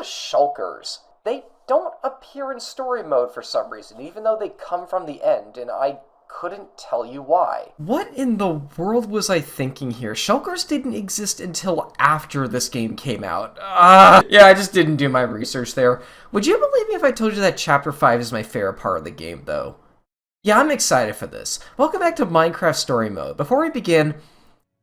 shulkers? They don't appear in story mode for some reason, even though they come from the end, and I couldn't tell you why. What in the world was I thinking here? Shulkers didn't exist until after this game came out. Yeah, I just didn't do my research there. Would you believe me if I told you that Chapter 5 is my favorite part of the game, though? Yeah, I'm excited for this. Welcome back to Minecraft Story Mode. Before we begin,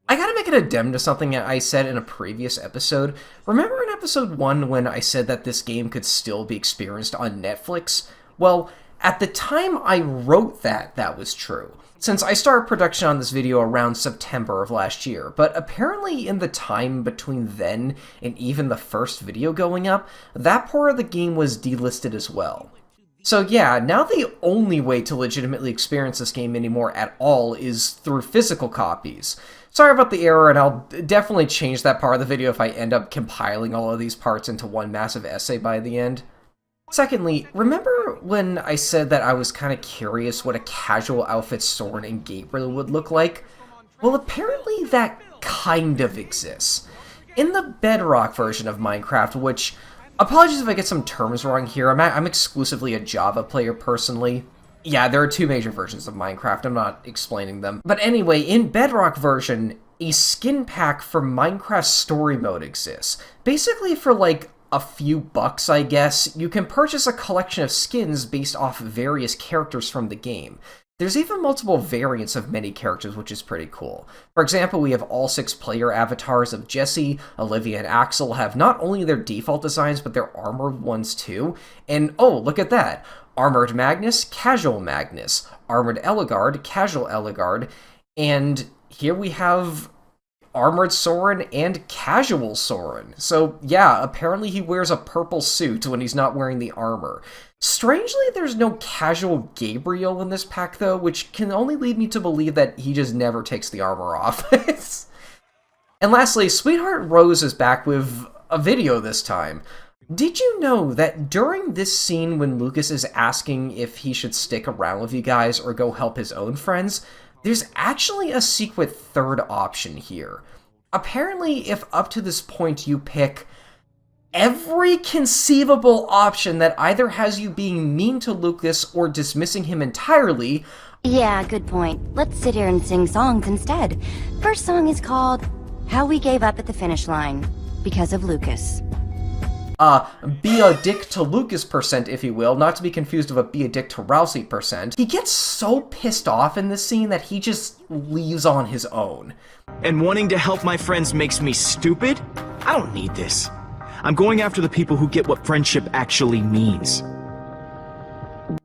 I gotta make an addendum to something I said in a previous episode. Remember in episode 1 when I said that this game could still be experienced on Netflix? Well, at the time I wrote that was true, since I started production on this video around September of last year, but apparently in the time between then and even the first video going up, that part of the game was delisted as well. So yeah, now the only way to legitimately experience this game anymore at all is through physical copies. Sorry about the error, and I'll definitely change that part of the video if I end up compiling all of these parts into one massive essay by the end. Secondly, remember when I said that I was kind of curious what a casual outfit Soren and Gabriel would look like? Well, apparently that kind of exists. In the Bedrock version of Minecraft, which, apologies if I get some terms wrong here, I'm exclusively a Java player personally. Yeah, there are two major versions of Minecraft, I'm not explaining them. But anyway, in Bedrock version, a skin pack for Minecraft Story Mode exists. Basically for like a few bucks, I guess, you can purchase a collection of skins based off various characters from the game. There's even multiple variants of many characters, which is pretty cool. For example, we have all 6 player avatars of Jesse, Olivia, and Axel have not only their default designs, but their armored ones too. And oh, look at that! Armored Magnus, Casual Magnus, Armored Ellegaard, Casual Ellegaard, and here we have Armored Soren and Casual Soren. So yeah, apparently he wears a purple suit when he's not wearing the armor. Strangely, there's no Casual Gabriel in this pack though, which can only lead me to believe that he just never takes the armor off. And lastly, Sweetheart Rose is back with a video this time. Did you know that during this scene when Lucas is asking if he should stick around with you guys or go help his own friends, there's actually a secret third option here. Apparently, if up to this point you pick every conceivable option that either has you being mean to Lucas or dismissing him entirely... Yeah, good point. Let's sit here and sing songs instead. First song is called How We Gave Up at the Finish Line, because of Lucas. Be a dick to Lucas %, if you will, not to be confused with a be a dick to Rousey %. He gets so pissed off in this scene that he just leaves on his own. And wanting to help my friends makes me stupid? I don't need this. I'm going after the people who get what friendship actually means.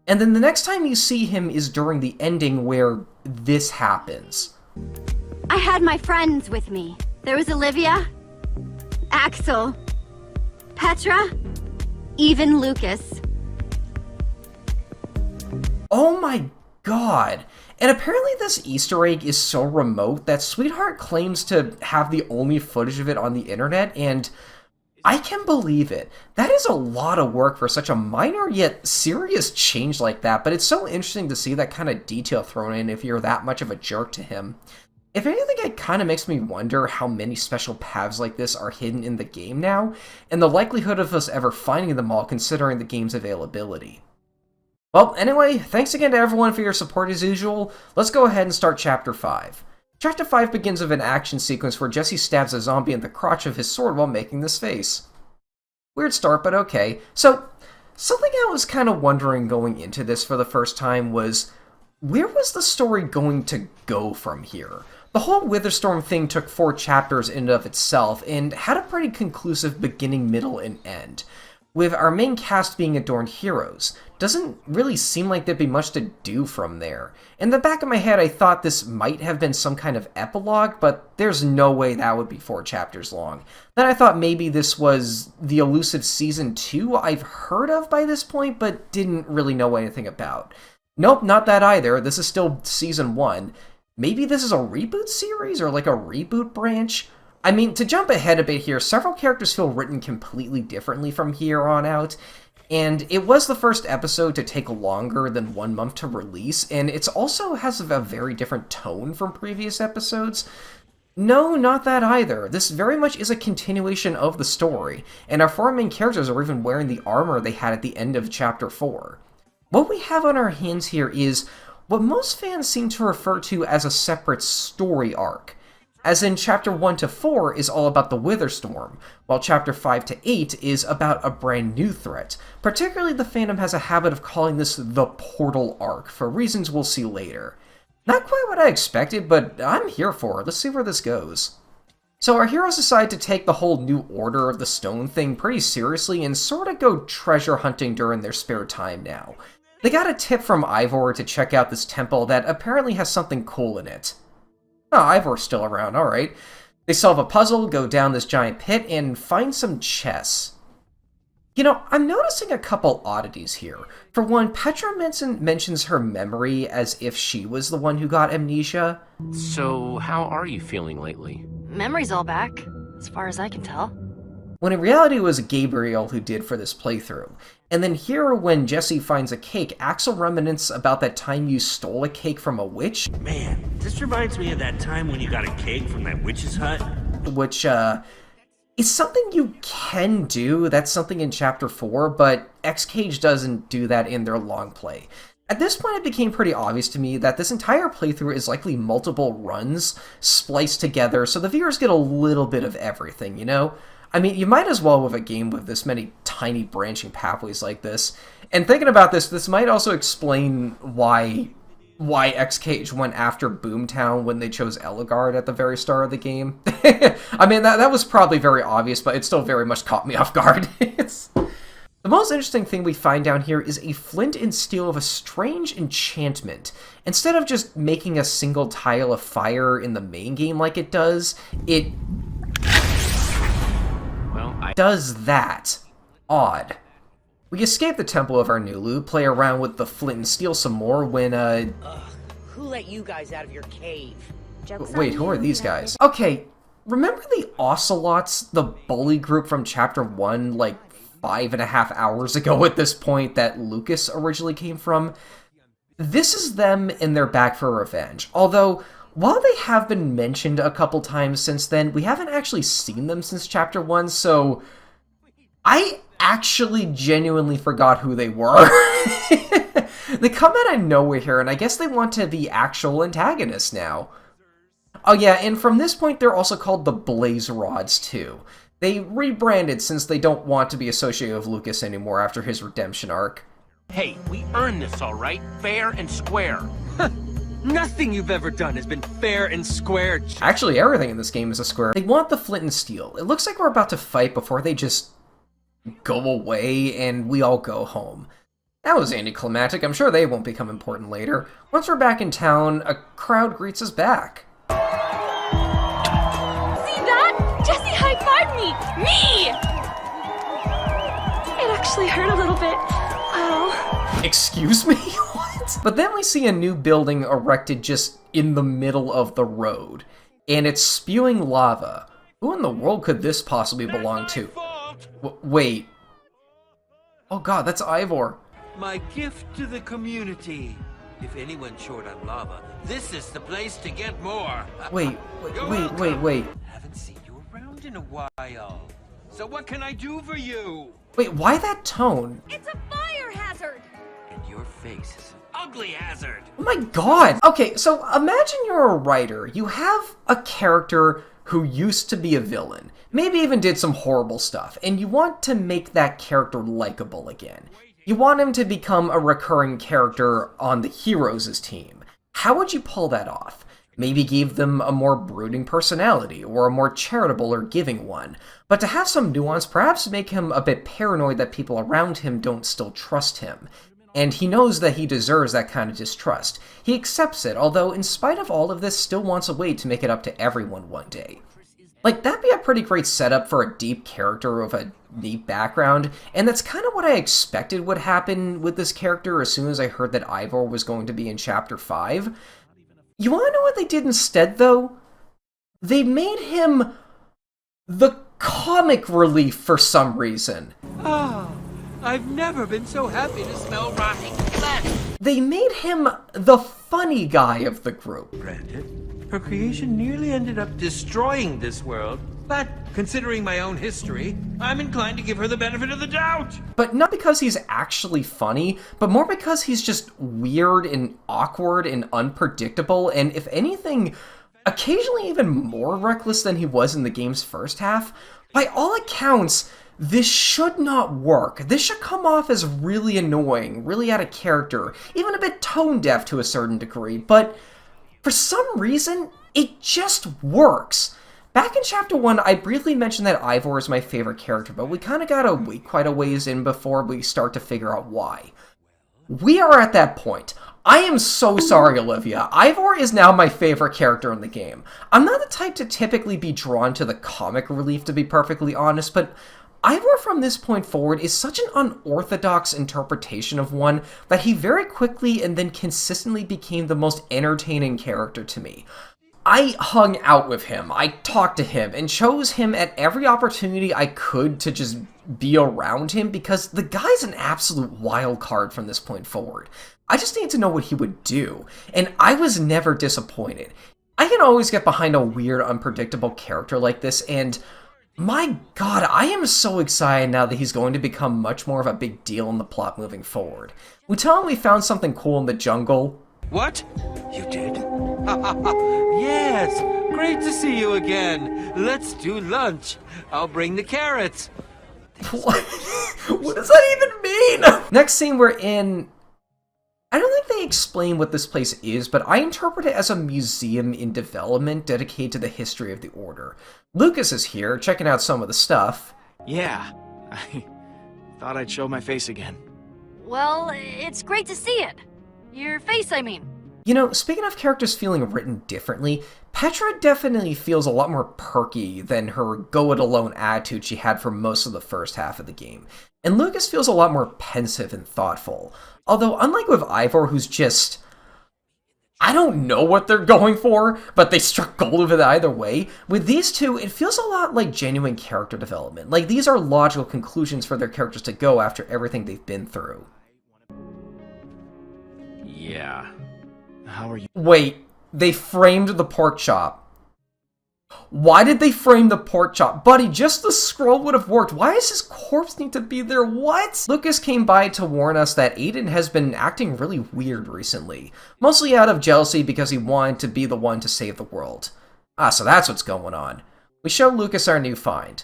And then the next time you see him is during the ending where this happens. I had my friends with me. There was Olivia, Axel, Petra, even Lucas. Oh my god! And apparently this Easter egg is so remote that Sweetheart claims to have the only footage of it on the internet, and I can believe it. That is a lot of work for such a minor yet serious change like that, but it's so interesting to see that kind of detail thrown in if you're that much of a jerk to him. If anything, it kind of makes me wonder how many special paths like this are hidden in the game now, and the likelihood of us ever finding them all considering the game's availability. Well, anyway, thanks again to everyone for your support as usual. Let's go ahead and start Chapter 5. Chapter 5 begins with an action sequence where Jesse stabs a zombie in the crotch of his sword while making this face. Weird start, but okay. So, something I was kind of wondering going into this for the first time was, where was the story going to go from here? The whole Witherstorm thing took 4 chapters in and of itself, and had a pretty conclusive beginning, middle, and end. With our main cast being adorned heroes, doesn't really seem like there'd be much to do from there. In the back of my head, I thought this might have been some kind of epilogue, but there's no way that would be 4 chapters long. Then I thought maybe this was the elusive Season 2 I've heard of by this point, but didn't really know anything about. Nope, not that either. This is still Season 1. Maybe this is a reboot series, or like a reboot branch? I mean, to jump ahead a bit here, several characters feel written completely differently from here on out, and it was the first episode to take longer than 1 month to release, and it also has a very different tone from previous episodes. No, not that either. This very much is a continuation of the story, and our four main characters are even wearing the armor they had at the end of Chapter 4. What we have on our hands here is what most fans seem to refer to as a separate story arc. As in, Chapter 1 to 4 is all about the Witherstorm, while Chapter 5 to 8 is about a brand new threat. Particularly, the fandom has a habit of calling this the Portal arc, for reasons we'll see later. Not quite what I expected, but I'm here for it. Let's see where this goes. So our heroes decide to take the whole New Order of the Stone thing pretty seriously and sort of go treasure hunting during their spare time now. They got a tip from Ivor to check out this temple that apparently has something cool in it. Oh, Ivor's still around, alright. They solve a puzzle, go down this giant pit, and find some chests. You know, I'm noticing a couple oddities here. For one, Petra mentions her memory as if she was the one who got amnesia. So, how are you feeling lately? Memory's all back, as far as I can tell. When in reality it was Gabriel who did for this playthrough. And then here, when Jesse finds a cake, Axel reminisces about that time you stole a cake from a witch. Man, this reminds me of that time when you got a cake from that witch's hut. Which, it's something you can do. That's something in Chapter 4, but XCage doesn't do that in their long play. At this point, it became pretty obvious to me that this entire playthrough is likely multiple runs spliced together, so the viewers get a little bit of everything, you know? I mean, you might as well with a game with this many tiny branching pathways like this. And thinking about this, this might also explain why XCage went after Boomtown when they chose Eligard at the very start of the game. I mean, that was probably very obvious, but it still very much caught me off guard. The most interesting thing we find down here is a flint and steel of a strange enchantment. Instead of just making a single tile of fire in the main game like it does, it does that. Odd. We escape the Temple of Arnulu, play around with the flint and steel some more when, Who let you guys out of your cave? Wait, who are these guys? Okay, remember the Ocelots, the bully group from Chapter 1, like 5.5 hours ago at this point, that Lucas originally came from? This is them and they're back for revenge. Although, while they have been mentioned a couple times since then, we haven't actually seen them since Chapter 1, so I actually genuinely forgot who they were. They come out of nowhere here, and I guess they want to be actual antagonists now. Oh yeah, and from this point they're also called the Blaze Rods too. They rebranded since they don't want to be associated with Lucas anymore after his redemption arc. Hey, we earned this, all right? Fair and square. Nothing you've ever done has been fair and square. Actually, everything in this game is a square. They want the flint and steel. It looks like we're about to fight before they just go away and we all go home. That was anticlimactic. I'm sure they won't become important later. Once we're back in town, a crowd greets us back. See that? Jesse high-fived me! Me! It actually hurt a little bit. Wow. Excuse me? What? But then we see a new building erected just in the middle of the road, and it's spewing lava. Who in the world could this possibly belong to? Wait. Oh god, that's Ivor. My gift to the community. If anyone's short on lava, this is the place to get more. Wait. Haven't seen you around in a while. So what can I do for you? Wait, why that tone? It's a fire hazard! And your face is an ugly hazard. Oh my god! Okay, so imagine you're a writer. You have a character who used to be a villain, maybe even did some horrible stuff, and you want to make that character likable again. You want him to become a recurring character on the heroes' team. How would you pull that off? Maybe give them a more brooding personality, or a more charitable or giving one. But to have some nuance, perhaps make him a bit paranoid that people around him don't still trust him. And he knows that he deserves that kind of distrust. He accepts it, although in spite of all of this, still wants a way to make it up to everyone one day. Like, that'd be a pretty great setup for a deep character with a neat background, and that's kind of what I expected would happen with this character as soon as I heard that Ivor was going to be in Chapter 5. You wanna know what they did instead, though? They made him the comic relief for some reason. Ah, I've never been so happy to smell rotting flesh. They made him the funny guy of the group. Granted. Her creation nearly ended up destroying this world. But considering my own history, I'm inclined to give her the benefit of the doubt. But not because he's actually funny, but more because he's just weird and awkward and unpredictable, and if anything, occasionally even more reckless than he was in the game's first half. By all accounts, this should not work. This should come off as really annoying, really out of character, even a bit tone-deaf to a certain degree, but for some reason, it just works. Back in Chapter 1, I briefly mentioned that Ivor is my favorite character, but we kind of gotta wait quite a ways in before we start to figure out why. We are at that point. I am so sorry, Olivia. Ivor is now my favorite character in the game. I'm not the type to typically be drawn to the comic relief, to be perfectly honest, but Ivor from this point forward is such an unorthodox interpretation of one that he very quickly and then consistently became the most entertaining character to me. I hung out with him, I talked to him, and chose him at every opportunity I could to just be around him because the guy's an absolute wild card from this point forward. I just need to know what he would do, and I was never disappointed. I can always get behind a weird, unpredictable character like this, and my god, I am so excited now that he's going to become much more of a big deal in the plot moving forward. We tell him we found something cool in the jungle. What? You did? Yes! Great to see you again. Let's do lunch. I'll bring the carrots. What does that even mean? Next scene we're in... I don't think they explain what this place is, but I interpret it as a museum in development dedicated to the history of the Order. Lucas is here, checking out some of the stuff. Yeah, I thought I'd show my face again. Well, it's great to see it. Your face, I mean. You know, speaking of characters feeling written differently, Petra definitely feels a lot more perky than her go-it-alone attitude she had for most of the first half of the game. And Lucas feels a lot more pensive and thoughtful. Although, unlike with Ivor, who's just... I don't know what they're going for, but they struck gold with it either way. With these two, it feels a lot like genuine character development. Like, these are logical conclusions for their characters to go after everything they've been through. Yeah. How are you? Wait, they framed the pork chop. Why did they frame the pork chop? Buddy, just the scroll would have worked. Why does his corpse need to be there? What? Lucas came by to warn us that Aiden has been acting really weird recently. Mostly out of jealousy because he wanted to be the one to save the world. Ah, so that's what's going on. We show Lucas our new find.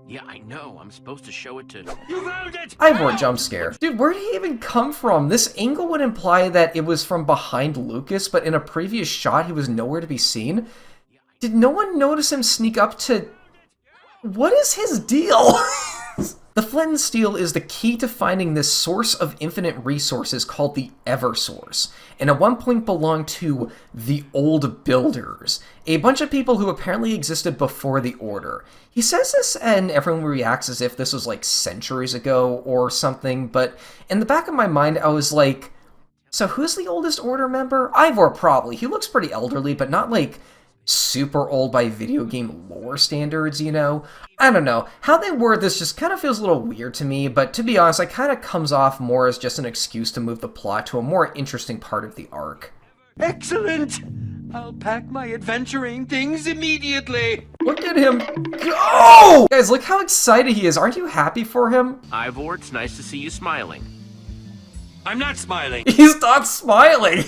Yeah, I know. I'm supposed to show it to... You found it! Ivor jump scare. Dude, where did he even come from? This angle would imply that it was from behind Lucas, but in a previous shot he was nowhere to be seen. Did no one notice him sneak up to... What is his deal? The flint and steel is the key to finding this source of infinite resources called the Eversource, and at one point belonged to the Old Builders, a bunch of people who apparently existed before the Order. He says this and everyone reacts as if this was like centuries ago or something, but in the back of my mind I was like, so who's the oldest Order member? Ivor probably. He looks pretty elderly, but not like super old by video game lore standards, you know? I don't know. How they word this just kind of feels a little weird to me, but to be honest, it kind of comes off more as just an excuse to move the plot to a more interesting part of the arc. Excellent! I'll pack my adventuring things immediately. Look at him go! Guys, look how excited he is. Aren't you happy for him? Ivor, it's nice to see you smiling. I'm not smiling. He's not smiling.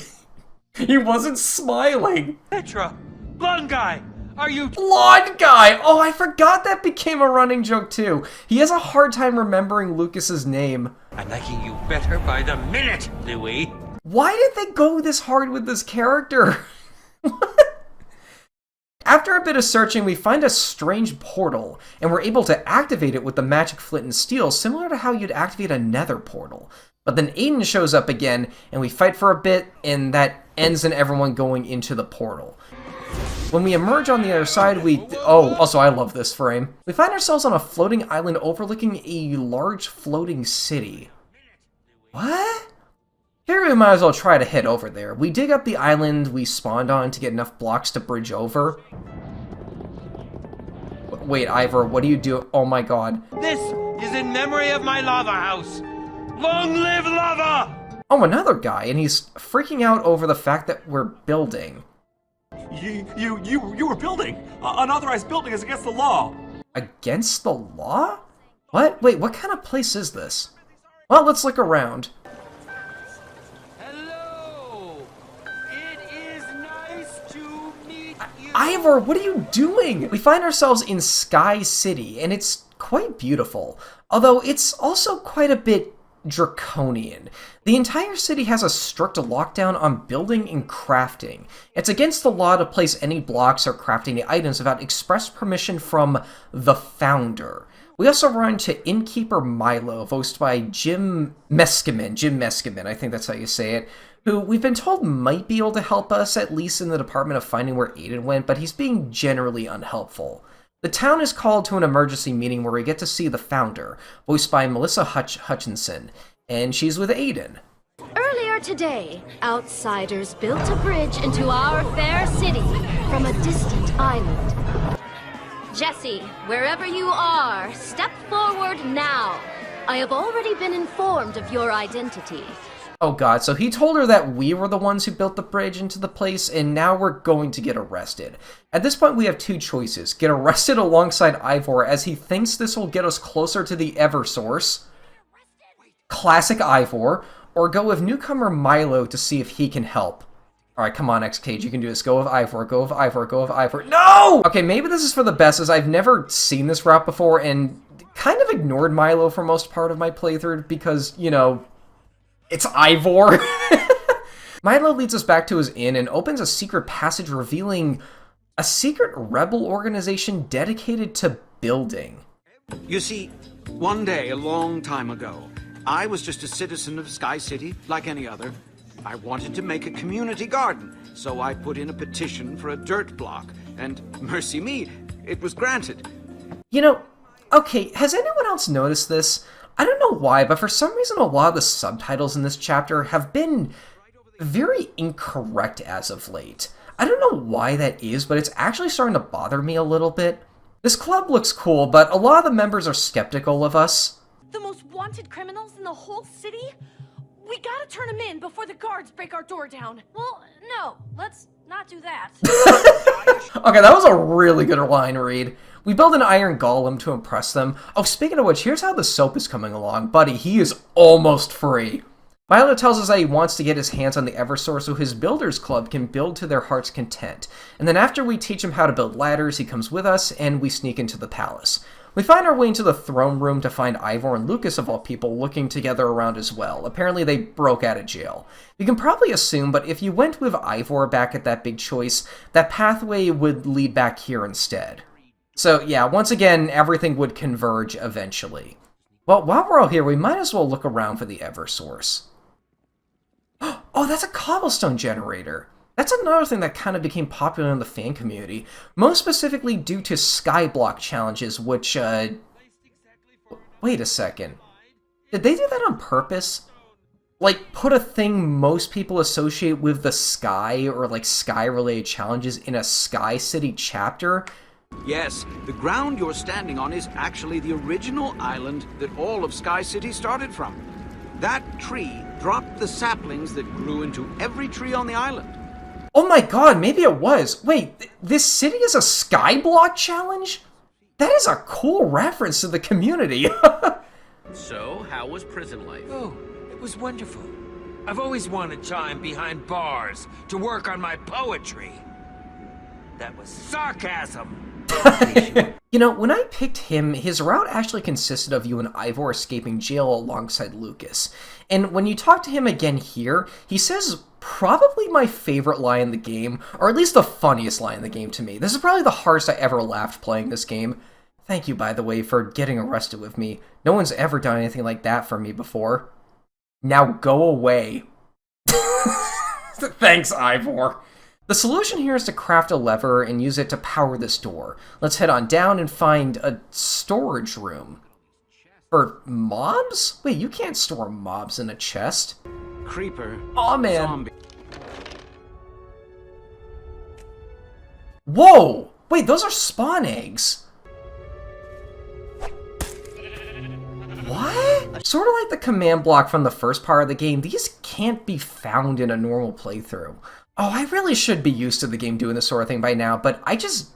He wasn't smiling. Petra, blonde guy, are you... Blonde guy! Oh, I forgot that became a running joke too. He has a hard time remembering Lucas's name. I'm liking you better by the minute, Louis. Why did they go this hard with this character? After a bit of searching, we find a strange portal, and we're able to activate it with the magic flint and steel, similar to how you'd activate a nether portal. But then Aiden shows up again, and we fight for a bit, and that ends in everyone going into the portal. When we emerge on the other side, oh, also I love this frame. We find ourselves on a floating island overlooking a large floating city. What? Here we might as well try to head over there. We dig up the island we spawned on to get enough blocks to bridge over. Wait, Ivor, what do you do? Oh my god. This is in memory of my lava house. Long live lava! Oh, another guy, and he's freaking out over the fact that we're building. You were building. Unauthorized building is against the law. Against the law? What? Wait, what kind of place is this? Well, let's look around. Hello! It is nice to meet you. Ivor, what are you doing? We find ourselves in Sky City, and it's quite beautiful. Although it's also quite a bit draconian. The entire city has a strict lockdown on building and crafting. It's against the law to place any blocks or crafting items without express permission from the founder. We also run into Innkeeper Milo, voiced by Jim Meskimen, I think that's how you say it, who we've been told might be able to help us, at least in the department of finding where Aiden went, but he's being generally unhelpful. The town is called to an emergency meeting where we get to see the founder, voiced by Melissa Hutchinson, and she's with Aiden. Earlier today, outsiders built a bridge into our fair city from a distant island. Jesse, wherever you are, step forward now. I have already been informed of your identity. Oh god, so he told her that we were the ones who built the bridge into the place, and now we're going to get arrested. At this point, we have two choices. Get arrested alongside Ivor, as he thinks this will get us closer to the Eversource. Classic Ivor. Or go with newcomer Milo to see if he can help. Alright, come on, XCage, you can do this. Go with Ivor, go with Ivor, go with Ivor. No! Okay, maybe this is for the best, as I've never seen this route before, and kind of ignored Milo for most part of my playthrough, because, you know, it's Ivor. Milo leads us back to his inn and opens a secret passage revealing a secret rebel organization dedicated to building. You see, one day, a long time ago, I was just a citizen of Sky City, like any other. I wanted to make a community garden, so I put in a petition for a dirt block, and mercy me, it was granted. You know, okay, has anyone else noticed this? I don't know why, but for some reason a lot of the subtitles in this chapter have been very incorrect as of late. I don't know why that is, but it's actually starting to bother me a little bit. This club looks cool, but a lot of the members are skeptical of us. The most wanted criminals in the whole city? We gotta turn them in before the guards break our door down. Well, no, let's not do that. Okay, that was a really good line read. We build an iron golem to impress them. Oh, speaking of which, here's how the soap is coming along. Buddy, he is almost free. Milo tells us that he wants to get his hands on the Eversource so his builders club can build to their heart's content. And then after we teach him how to build ladders, he comes with us and we sneak into the palace. We find our way into the throne room to find Ivor and Lucas, of all people, looking together around as well. Apparently they broke out of jail. You can probably assume, but if you went with Ivor back at that big choice, that pathway would lead back here instead. So yeah, once again, everything would converge eventually. Well, while we're all here, we might as well look around for the Eversource. Oh, that's a cobblestone generator. That's another thing that kind of became popular in the fan community, most specifically due to skyblock challenges, which, wait a second. Did they do that on purpose? Like, put a thing most people associate with the sky, or like sky-related challenges in a Sky City chapter? Yes, the ground you're standing on is actually the original island that all of Sky City started from. That tree dropped the saplings that grew into every tree on the island. Oh my god, maybe it was. Wait, this city is a skyblock challenge? That is a cool reference to the community. So, how was prison life? Oh, it was wonderful. I've always wanted time behind bars to work on my poetry. That was sarcasm. You know, when I picked him, his route actually consisted of you and Ivor escaping jail alongside Lucas. And when you talk to him again here, he says probably my favorite line in the game, or at least the funniest line in the game to me. This is probably the hardest I ever laughed playing this game. Thank you, by the way, for getting arrested with me. No one's ever done anything like that for me before. Now go away. Thanks, Ivor. The solution here is to craft a lever and use it to power this door. Let's head on down and find a storage room. For mobs? Wait, you can't store mobs in a chest. Creeper. Aw, man. Zombie. Whoa! Wait, those are spawn eggs. What? Sort of like the command block from the first part of the game, these can't be found in a normal playthrough. Oh, I really should be used to the game doing this sort of thing by now, but I just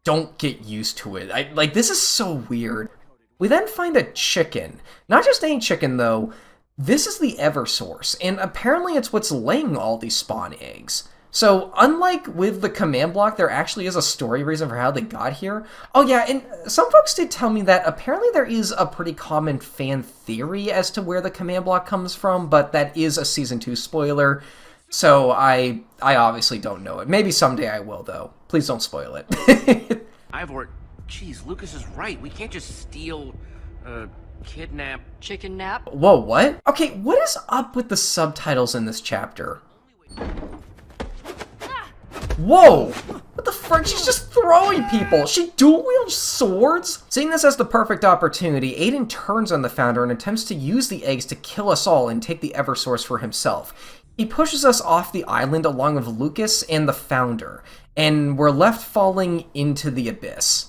don't get used to it. Like, this is so weird. We then find a chicken. Not just any chicken, though. This is the Eversource, and apparently it's what's laying all these spawn eggs. So, unlike with the command block, there actually is a story reason for how they got here. Oh yeah, and some folks did tell me that apparently there is a pretty common fan theory as to where the command block comes from, but that is a Season 2 spoiler, so I obviously don't know it. Maybe someday I will, though. Please don't spoil it. Ivor, geez, Lucas is right. We can't just steal, kidnap... Chicken nap? Whoa, what? Okay, what is up with the subtitles in this chapter? Whoa! What the frick? She's just throwing people! She dual-wields swords? Seeing this as the perfect opportunity, Aiden turns on the Founder and attempts to use the eggs to kill us all and take the Eversource for himself. He pushes us off the island along with Lucas and the Founder, and we're left falling into the abyss.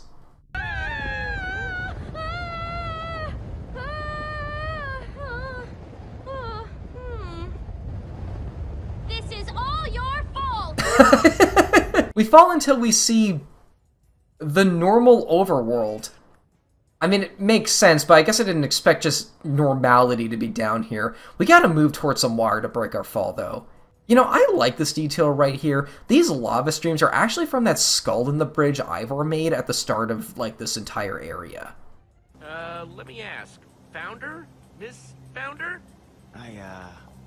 This is all your fault! We fall until we see the normal overworld. I mean, it makes sense, but I guess I didn't expect just normality to be down here. We gotta move towards some water to break our fall, though. You know, I like this detail right here. These lava streams are actually from that skull in the bridge Ivor made at the start of, like, this entire area. Let me ask. Founder? Miss Founder? I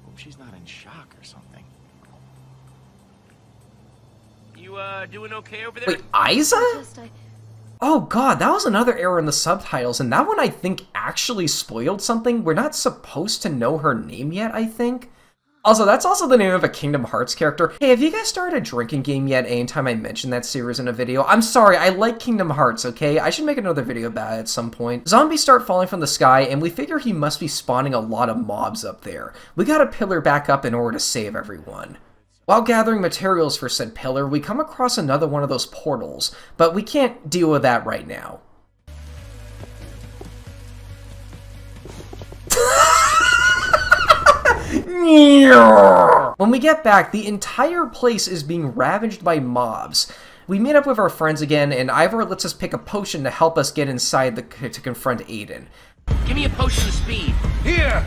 hope she's not in shock or something. You, doing okay over there? Wait, Isa? Oh god, that was another error in the subtitles, and that one I think actually spoiled something. We're not supposed to know her name yet, I think. Also, that's also the name of a Kingdom Hearts character. Hey, have you guys started a drinking game yet anytime I mention that series in a video? I'm sorry, I like Kingdom Hearts, okay? I should make another video about it at some point. Zombies start falling from the sky, and we figure he must be spawning a lot of mobs up there. We gotta pillar back up in order to save everyone. While gathering materials for said pillar, we come across another one of those portals, but we can't deal with that right now. When we get back, the entire place is being ravaged by mobs. We meet up with our friends again, and Ivor lets us pick a potion to help us get inside to confront Aiden. Give me a potion of speed. Here!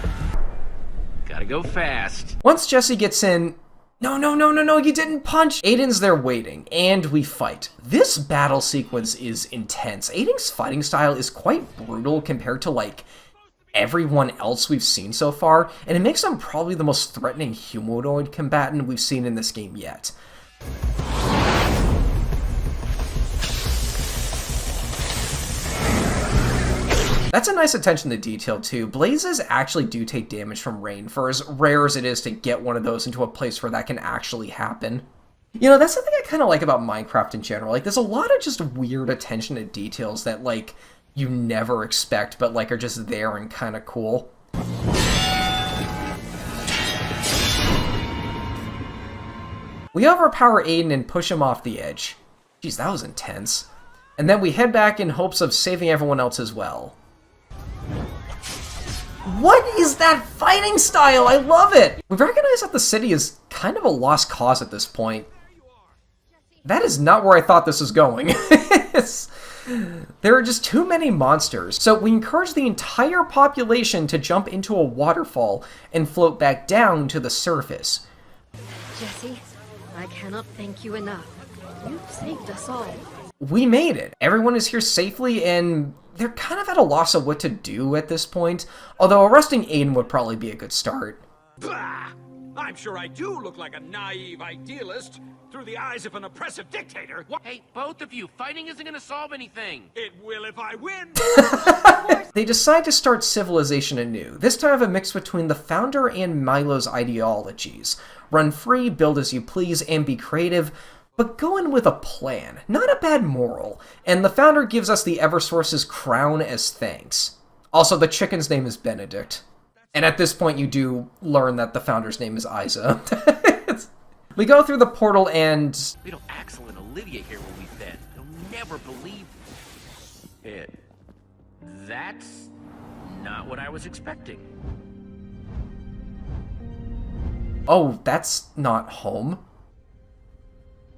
Gotta go fast. Once Jesse gets in... No, you didn't punch! Aiden's there waiting, and we fight. This battle sequence is intense. Aiden's fighting style is quite brutal compared to, like, everyone else we've seen so far, and it makes him probably the most threatening humanoid combatant we've seen in this game yet. That's a nice attention to detail, too. Blazes actually do take damage from rain, for as rare as it is to get one of those into a place where that can actually happen. You know, that's something I kind of like about Minecraft in general. Like, there's a lot of just weird attention to details that, like, you never expect, but, like, are just there and kind of cool. We overpower Aiden and push him off the edge. Jeez, that was intense. And then we head back in hopes of saving everyone else as well. What is that fighting style? I love it! We recognize that the city is kind of a lost cause at this point. That is not where I thought this was going. There are just too many monsters, so we encourage the entire population to jump into a waterfall and float back down to the surface. Jesse, I cannot thank you enough. You've saved us all. We made it. Everyone is here safely, and they're kind of at a loss of what to do at this point, although arresting Aiden would probably be a good start. Bah! I'm sure I do look like a naive idealist through the eyes of an oppressive dictator. What? Hey, both of you, fighting isn't gonna solve anything. It will if I win. They decide to start civilization anew, this time a mix between the Founder and Milo's ideologies. Run free, build as you please, and be creative, but go in with a plan. Not a bad moral. And the Founder gives us the Eversource's crown as thanks. Also, the chicken's name is Benedict. And at this point, you do learn that the Founder's name is Isa. We go through the portal and... We don't Axel and Olivia here when we fed. They'll never believe it. That's not what I was expecting. Oh, that's not home.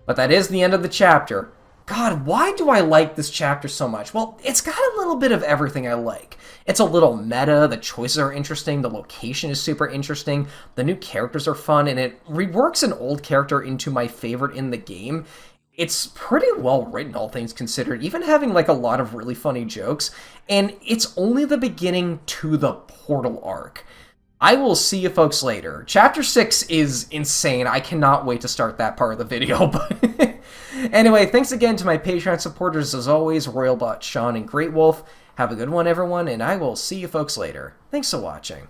But that is the end of the chapter. God, why do I like this chapter so much? Well, it's got a little bit of everything I like. It's a little meta, the choices are interesting, the location is super interesting, the new characters are fun, and it reworks an old character into my favorite in the game. It's pretty well written, all things considered, even having like a lot of really funny jokes, and it's only the beginning to the Portal arc. I will see you folks later. Chapter 6 is insane. I cannot wait to start that part of the video. But anyway, thanks again to my Patreon supporters as always, Royalbot, Sean, and Great Wolf. Have a good one, everyone, and I will see you folks later. Thanks for watching.